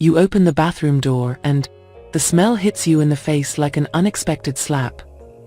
You open the bathroom door and the smell hits you in the face like an unexpected slap.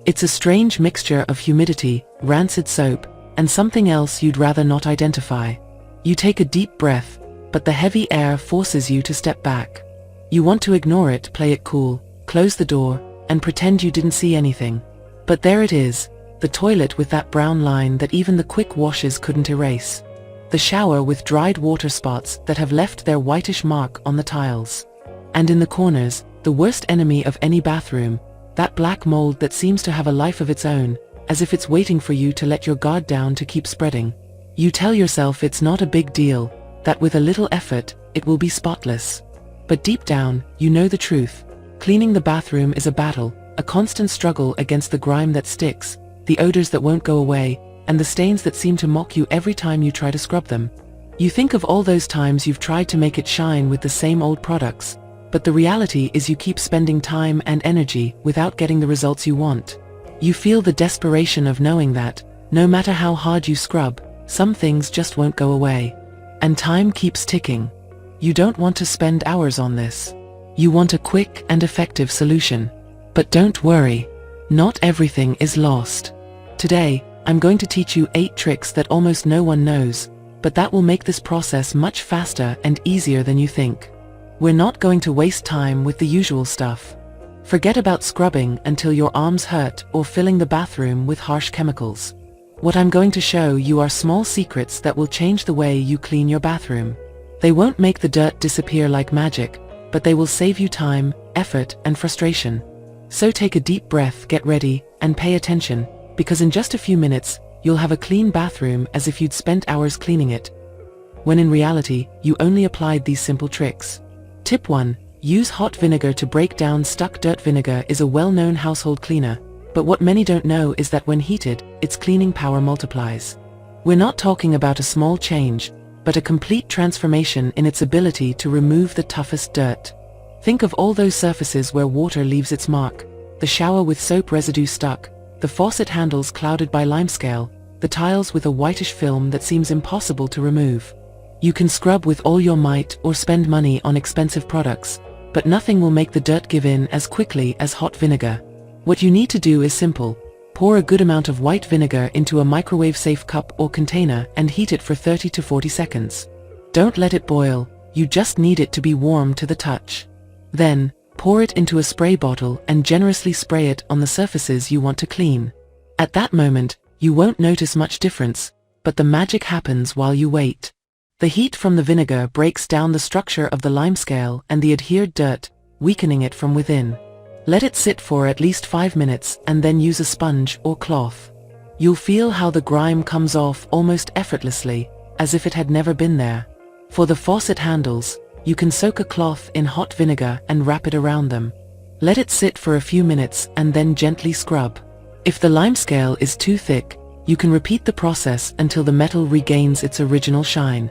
It's a strange mixture of humidity, rancid soap, and something else you'd rather not identify. You take a deep breath, but the heavy air forces you to step back. You want to ignore it, play it cool, close the door, and pretend you didn't see anything. But there it is, the toilet with that brown line that even the quick washes couldn't erase. The shower with dried water spots that have left their whitish mark on the tiles. And in the corners, the worst enemy of any bathroom, that black mold that seems to have a life of its own, as if it's waiting for you to let your guard down to keep spreading. You tell yourself it's not a big deal, that with a little effort, it will be spotless. But deep down, you know the truth. Cleaning the bathroom is a battle, a constant struggle against the grime that sticks, the odors that won't go away, and the stains that seem to mock you every time you try to scrub them. You think of all those times you've tried to make it shine with the same old products, but the reality is you keep spending time and energy without getting the results you want. You feel the desperation of knowing that, no matter how hard you scrub, some things just won't go away. And time keeps ticking. You don't want to spend hours on this. You want a quick and effective solution. But don't worry, not everything is lost. Today, I'm going to teach you 8 tricks that almost no one knows, but that will make this process much faster and easier than you think. We're not going to waste time with the usual stuff. Forget about scrubbing until your arms hurt or filling the bathroom with harsh chemicals. What I'm going to show you are small secrets that will change the way you clean your bathroom. They won't make the dirt disappear like magic, but they will save you time, effort, and frustration. So take a deep breath, get ready, and pay attention, because in just a few minutes, you'll have a clean bathroom as if you'd spent hours cleaning it, when in reality, you only applied these simple tricks. Tip 1. Use hot vinegar to break down stuck dirt. Vinegar is a well-known household cleaner, but what many don't know is that when heated, its cleaning power multiplies. We're not talking about a small change, but a complete transformation in its ability to remove the toughest dirt. Think of all those surfaces where water leaves its mark, the shower with soap residue stuck, the faucet handles clouded by limescale, the tiles with a whitish film that seems impossible to remove. You can scrub with all your might or spend money on expensive products, but nothing will make the dirt give in as quickly as hot vinegar. What you need to do is simple. Pour a good amount of white vinegar into a microwave-safe cup or container and heat it for 30 to 40 seconds. Don't let it boil, you just need it to be warm to the touch. Then, pour it into a spray bottle and generously spray it on the surfaces you want to clean. At that moment, you won't notice much difference, but the magic happens while you wait. The heat from the vinegar breaks down the structure of the limescale and the adhered dirt, weakening it from within. Let it sit for at least 5 minutes and then use a sponge or cloth. You'll feel how the grime comes off almost effortlessly, as if it had never been there. For the faucet handles, you can soak a cloth in hot vinegar and wrap it around them. Let it sit for a few minutes and then gently scrub. If the limescale is too thick, you can repeat the process until the metal regains its original shine.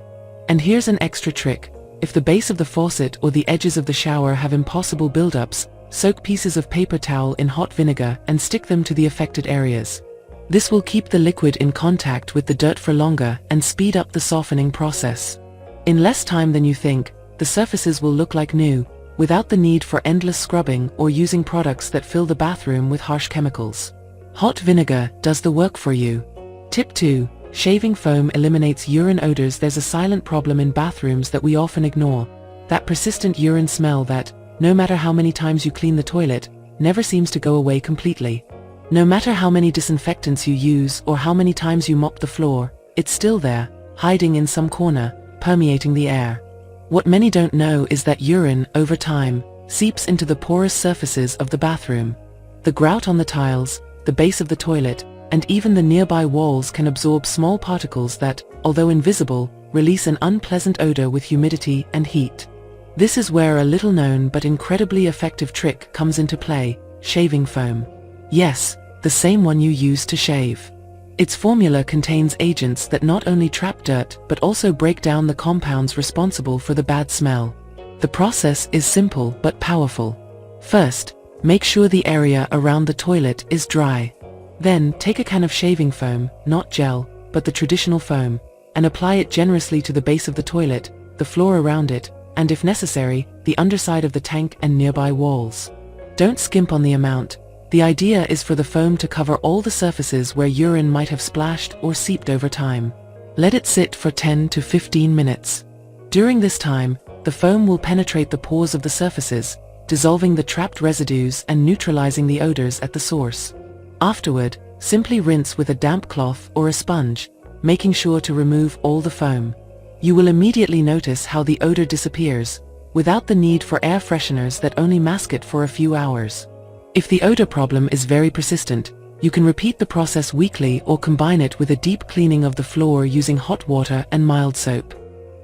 And here's an extra trick. If the base of the faucet or the edges of the shower have impossible buildups, soak pieces of paper towel in hot vinegar and stick them to the affected areas. This will keep the liquid in contact with the dirt for longer and speed up the softening process. In less time than you think, the surfaces will look like new, without the need for endless scrubbing or using products that fill the bathroom with harsh chemicals. Hot vinegar does the work for you. Tip 2. Shaving foam eliminates urine odors. There's a silent problem in bathrooms that we often ignore. That persistent urine smell that, no matter how many times you clean the toilet, never seems to go away completely. No matter how many disinfectants you use or how many times you mop the floor, it's still there, hiding in some corner, permeating the air. What many don't know is that urine, over time, seeps into the porous surfaces of the bathroom. The grout on the tiles, the base of the toilet, and even the nearby walls can absorb small particles that, although invisible, release an unpleasant odor with humidity and heat. This is where a little-known but incredibly effective trick comes into play: shaving foam. Yes, the same one you use to shave. Its formula contains agents that not only trap dirt but also break down the compounds responsible for the bad smell. The process is simple but powerful. First, make sure the area around the toilet is dry. Then, take a can of shaving foam, not gel, but the traditional foam, and apply it generously to the base of the toilet, the floor around it, and if necessary, the underside of the tank and nearby walls. Don't skimp on the amount. The idea is for the foam to cover all the surfaces where urine might have splashed or seeped over time. Let it sit for 10 to 15 minutes. During this time, the foam will penetrate the pores of the surfaces, dissolving the trapped residues and neutralizing the odors at the source. Afterward, simply rinse with a damp cloth or a sponge, making sure to remove all the foam. You will immediately notice how the odor disappears, without the need for air fresheners that only mask it for a few hours. If the odor problem is very persistent, you can repeat the process weekly or combine it with a deep cleaning of the floor using hot water and mild soap.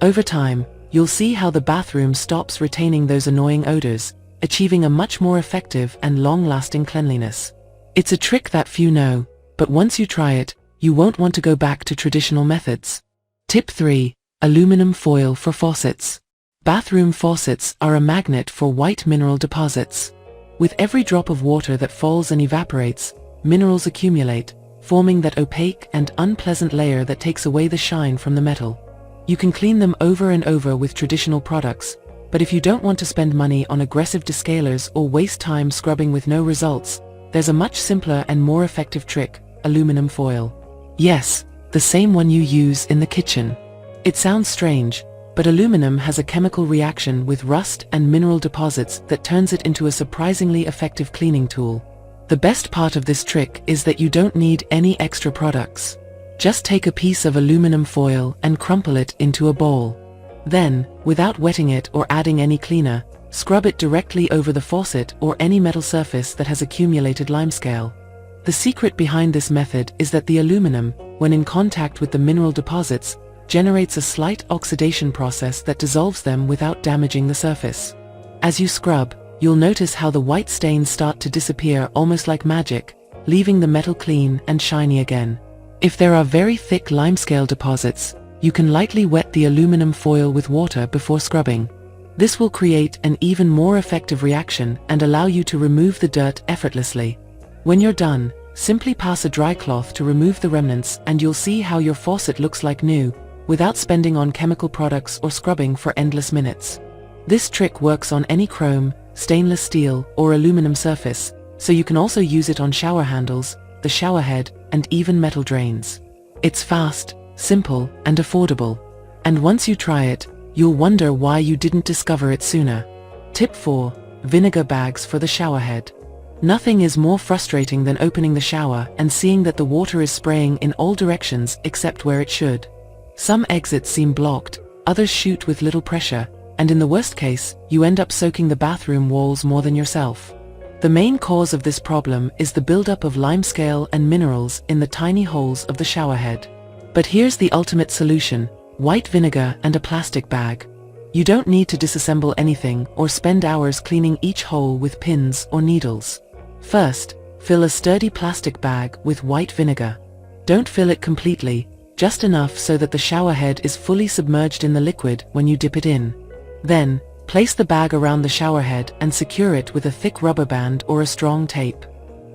Over time, you'll see how the bathroom stops retaining those annoying odors, achieving a much more effective and long-lasting cleanliness. It's a trick that few know, but once you try it, you won't want to go back to traditional methods. Tip 3. Aluminum foil for faucets. Bathroom faucets are a magnet for white mineral deposits. With every drop of water that falls and evaporates, minerals accumulate, forming that opaque and unpleasant layer that takes away the shine from the metal. You can clean them over and over with traditional products, but if you don't want to spend money on aggressive descalers or waste time scrubbing with no results, there's a much simpler and more effective trick: aluminum foil. Yes, the same one you use in the kitchen. It sounds strange, but aluminum has a chemical reaction with rust and mineral deposits that turns it into a surprisingly effective cleaning tool. The best part of this trick is that you don't need any extra products. Just take a piece of aluminum foil and crumple it into a bowl. Then, without wetting it or adding any cleaner, scrub it directly over the faucet or any metal surface that has accumulated limescale. The secret behind this method is that the aluminum, when in contact with the mineral deposits, generates a slight oxidation process that dissolves them without damaging the surface. As you scrub, you'll notice how the white stains start to disappear almost like magic, leaving the metal clean and shiny again. If there are very thick limescale deposits, you can lightly wet the aluminum foil with water before scrubbing. This will create an even more effective reaction and allow you to remove the dirt effortlessly. When you're done, simply pass a dry cloth to remove the remnants and you'll see how your faucet looks like new, without spending on chemical products or scrubbing for endless minutes. This trick works on any chrome, stainless steel, or aluminum surface, so you can also use it on shower handles, the shower head, and even metal drains. It's fast, simple, and affordable. And once you try it, you'll wonder why you didn't discover it sooner. Tip 4. Vinegar bags for the shower head. Nothing is more frustrating than opening the shower and seeing that the water is spraying in all directions except where it should. Some exits seem blocked, others shoot with little pressure, and in the worst case, you end up soaking the bathroom walls more than yourself. The main cause of this problem is the buildup of limescale and minerals in the tiny holes of the shower head. But here's the ultimate solution: white vinegar and a plastic bag. You don't need to disassemble anything or spend hours cleaning each hole with pins or needles. First, fill a sturdy plastic bag with white vinegar. Don't fill it completely, just enough so that the shower head is fully submerged in the liquid when you dip it in. Then, place the bag around the shower head and secure it with a thick rubber band or a strong tape.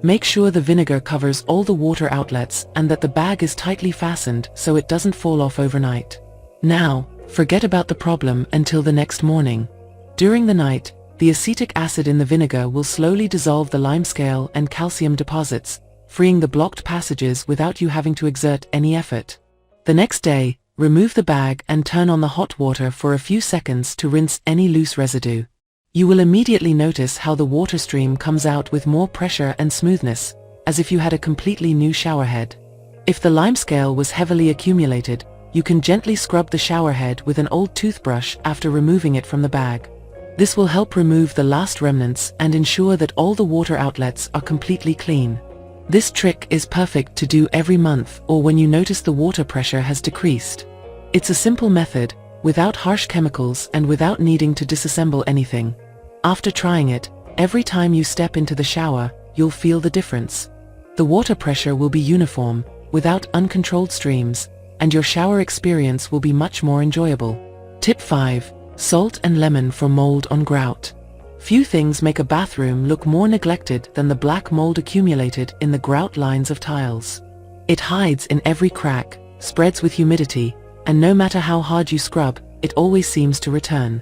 Make sure the vinegar covers all the water outlets and that the bag is tightly fastened so it doesn't fall off overnight. Now, forget about the problem until the next morning. During the night, the acetic acid in the vinegar will slowly dissolve the limescale and calcium deposits, freeing the blocked passages without you having to exert any effort. The next day, remove the bag and turn on the hot water for a few seconds to rinse any loose residue. You will immediately notice how the water stream comes out with more pressure and smoothness, as if you had a completely new shower head. If the limescale was heavily accumulated, you can gently scrub the shower head with an old toothbrush after removing it from the bag. This will help remove the last remnants and ensure that all the water outlets are completely clean. This trick is perfect to do every month or when you notice the water pressure has decreased. It's a simple method, without harsh chemicals and without needing to disassemble anything. After trying it, every time you step into the shower, you'll feel the difference. The water pressure will be uniform, without uncontrolled streams, and your shower experience will be much more enjoyable. Tip 5. Salt and lemon for mold on grout. Few things make a bathroom look more neglected than the black mold accumulated in the grout lines of tiles. It hides in every crack, spreads with humidity, and no matter how hard you scrub, it always seems to return.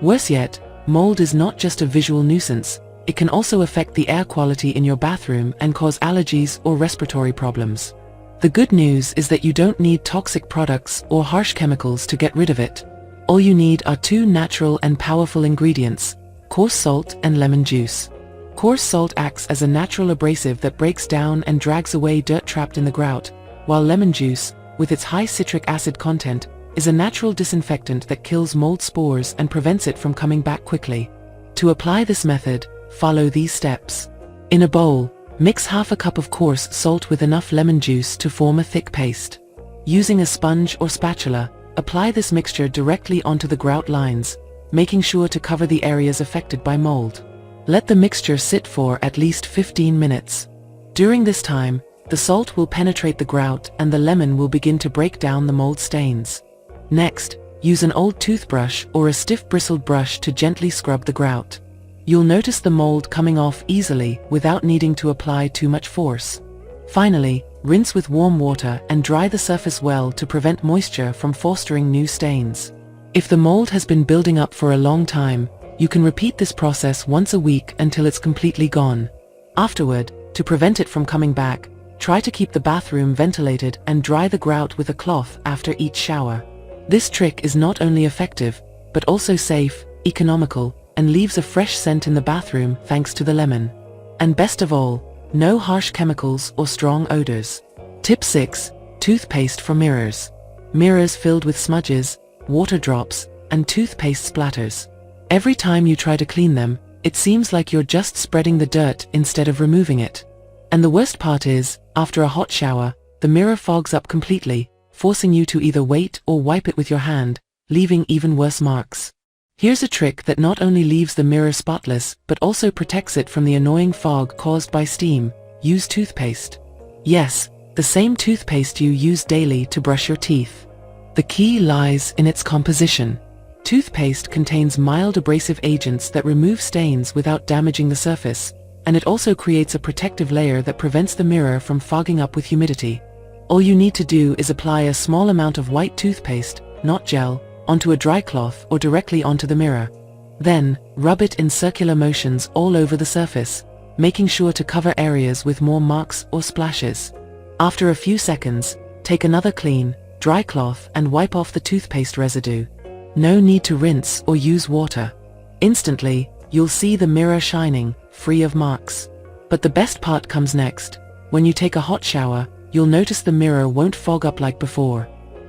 Worse yet, mold is not just a visual nuisance, it can also affect the air quality in your bathroom and cause allergies or respiratory problems. The good news is that you don't need toxic products or harsh chemicals to get rid of it. All you need are two natural and powerful ingredients: coarse salt and lemon juice. Coarse salt acts as a natural abrasive that breaks down and drags away dirt trapped in the grout, while lemon juice, with its high citric acid content, is a natural disinfectant that kills mold spores and prevents it from coming back quickly. To apply this method, follow these steps. In a bowl, mix half a cup of coarse salt with enough lemon juice to form a thick paste. Using a sponge or spatula, apply this mixture directly onto the grout lines, making sure to cover the areas affected by mold. Let the mixture sit for at least 15 minutes. During this time, the salt will penetrate the grout and the lemon will begin to break down the mold stains. Next, use an old toothbrush or a stiff bristled brush to gently scrub the grout. You'll notice the mold coming off easily without needing to apply too much force. Finally, rinse with warm water and dry the surface well to prevent moisture from fostering new stains. If the mold has been building up for a long time, you can repeat this process once a week until it's completely gone. Afterward, to prevent it from coming back, try to keep the bathroom ventilated and dry the grout with a cloth after each shower. This trick is not only effective, but also safe, economical, and leaves a fresh scent in the bathroom thanks to the lemon. And best of all, no harsh chemicals or strong odors. Tip 6. Toothpaste for mirrors. Mirrors filled with smudges, water drops, and toothpaste splatters. Every time you try to clean them, it seems like you're just spreading the dirt instead of removing it. And the worst part is, after a hot shower, the mirror fogs up completely, forcing you to either wait or wipe it with your hand, leaving even worse marks. Here's a trick that not only leaves the mirror spotless, but also protects it from the annoying fog caused by steam. Use toothpaste. Yes, the same toothpaste you use daily to brush your teeth. The key lies in its composition. Toothpaste contains mild abrasive agents that remove stains without damaging the surface, and it also creates a protective layer that prevents the mirror from fogging up with humidity. All you need to do is apply a small amount of white toothpaste, not gel, onto a dry cloth or directly onto the mirror. Then, rub it in circular motions all over the surface, making sure to cover areas with more marks or splashes. After a few seconds, take another clean, dry cloth and wipe off the toothpaste residue. No need to rinse or use water. Instantly, you'll see the mirror shining, free of marks. But the best part comes next. When you take a hot shower, you'll notice the mirror won't fog up like before.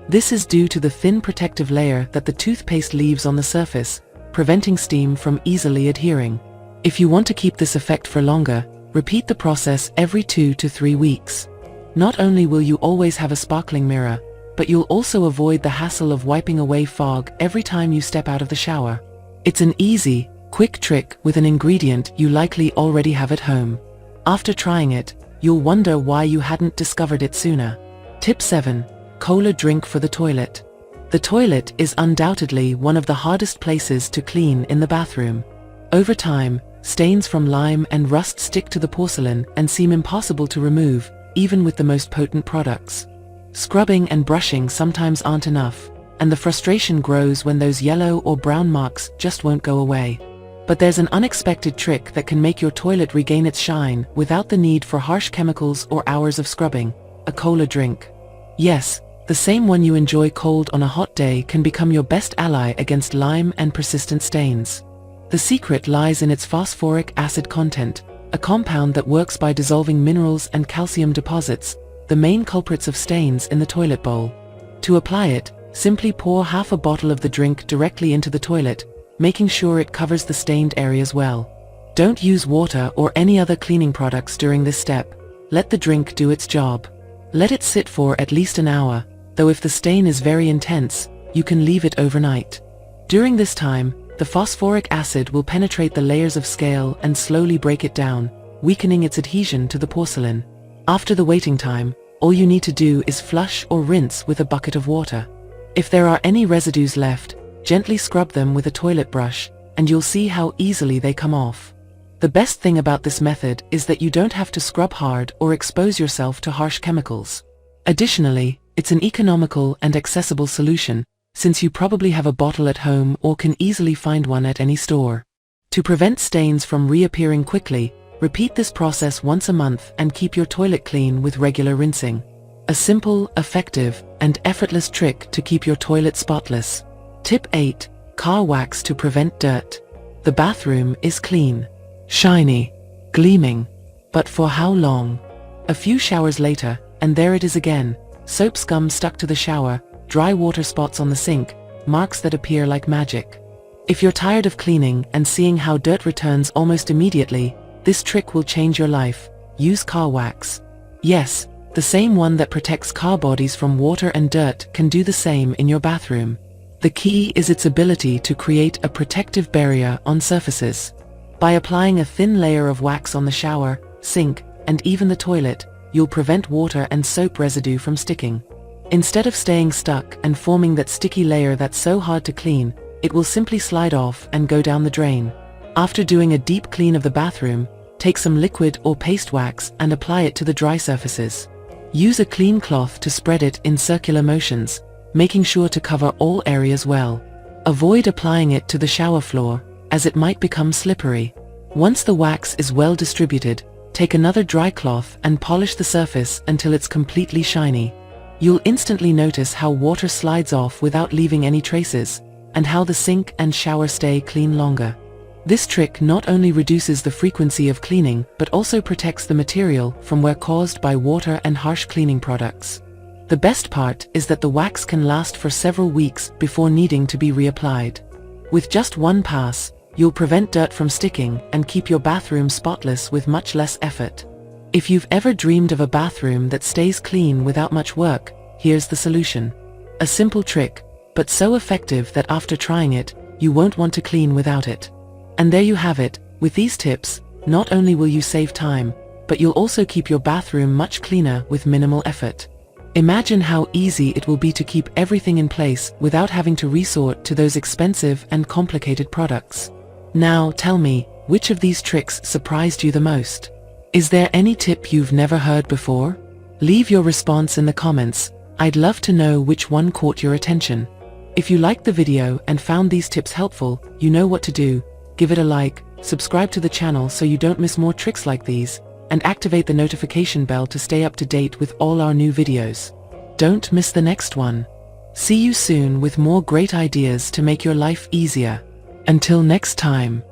This is due to the thin protective layer that the toothpaste leaves on the surface, preventing steam from easily adhering. If you want to keep this effect for longer, repeat the process every 2 to 3 weeks. Not only will you always have a sparkling mirror, but you'll also avoid the hassle of wiping away fog every time you step out of the shower. It's an easy, quick trick with an ingredient you likely already have at home. After trying it, you'll wonder why you hadn't discovered it sooner. Tip 7. Cola drink for the toilet. The toilet is undoubtedly one of the hardest places to clean in the bathroom. Over time, stains from lime and rust stick to the porcelain and seem impossible to remove, even with the most potent products. Scrubbing and brushing sometimes aren't enough, and the frustration grows when those yellow or brown marks just won't go away. But there's an unexpected trick that can make your toilet regain its shine without the need for harsh chemicals or hours of scrubbing: a cola drink. Yes, the same one you enjoy cold on a hot day can become your best ally against lime and persistent stains. The secret lies in its phosphoric acid content, a compound that works by dissolving minerals and calcium deposits, the main culprits of stains in the toilet bowl. To apply it, simply pour half a bottle of the drink directly into the toilet, making sure it covers the stained areas well. Don't use water or any other cleaning products during this step. Let the drink do its job. Let it sit for at least an hour, though if the stain is very intense, you can leave it overnight. During this time, the phosphoric acid will penetrate the layers of scale and slowly break it down, weakening its adhesion to the porcelain. After the waiting time, all you need to do is flush or rinse with a bucket of water. If there are any residues left, gently scrub them with a toilet brush, and you'll see how easily they come off. The best thing about this method is that you don't have to scrub hard or expose yourself to harsh chemicals. Additionally, it's an economical and accessible solution, since you probably have a bottle at home or can easily find one at any store. To prevent stains from reappearing quickly, repeat this process once a month and keep your toilet clean with regular rinsing. A simple, effective, and effortless trick to keep your toilet spotless. Tip 8. Car wax to prevent dirt. The bathroom is clean, shiny, gleaming. But for how long? A few showers later, and there it is again. Soap scum stuck to the shower, dry water spots on the sink, marks that appear like magic. If you're tired of cleaning and seeing how dirt returns almost immediately, this trick will change your life. Use car wax. Yes, the same one that protects car bodies from water and dirt can do the same in your bathroom. The key is its ability to create a protective barrier on surfaces. By applying a thin layer of wax on the shower, sink, and even the toilet, you'll prevent water and soap residue from sticking. Instead of staying stuck and forming that sticky layer that's so hard to clean, it will simply slide off and go down the drain. After doing a deep clean of the bathroom, take some liquid or paste wax and apply it to the dry surfaces. Use a clean cloth to spread it in circular motions, making sure to cover all areas well. Avoid applying it to the shower floor, as it might become slippery. Once the wax is well distributed, take another dry cloth and polish the surface until it's completely shiny. You'll instantly notice how water slides off without leaving any traces, and how the sink and shower stay clean longer. This trick not only reduces the frequency of cleaning, but also protects the material from wear caused by water and harsh cleaning products. The best part is that the wax can last for several weeks before needing to be reapplied. With just one pass, you'll prevent dirt from sticking and keep your bathroom spotless with much less effort. If you've ever dreamed of a bathroom that stays clean without much work, here's the solution. A simple trick, but so effective that after trying it, you won't want to clean without it. And there you have it. With these tips, not only will you save time, but you'll also keep your bathroom much cleaner with minimal effort. Imagine how easy it will be to keep everything in place without having to resort to those expensive and complicated products. Now tell me, which of these tricks surprised you the most? Is there any tip you've never heard before? Leave your response in the comments. I'd love to know which one caught your attention. If you liked the video and found these tips helpful, you know what to do. Give it a like, subscribe to the channel so you don't miss more tricks like these, and activate the notification bell to stay up to date with all our new videos. Don't miss the next one. See you soon with more great ideas to make your life easier. Until next time.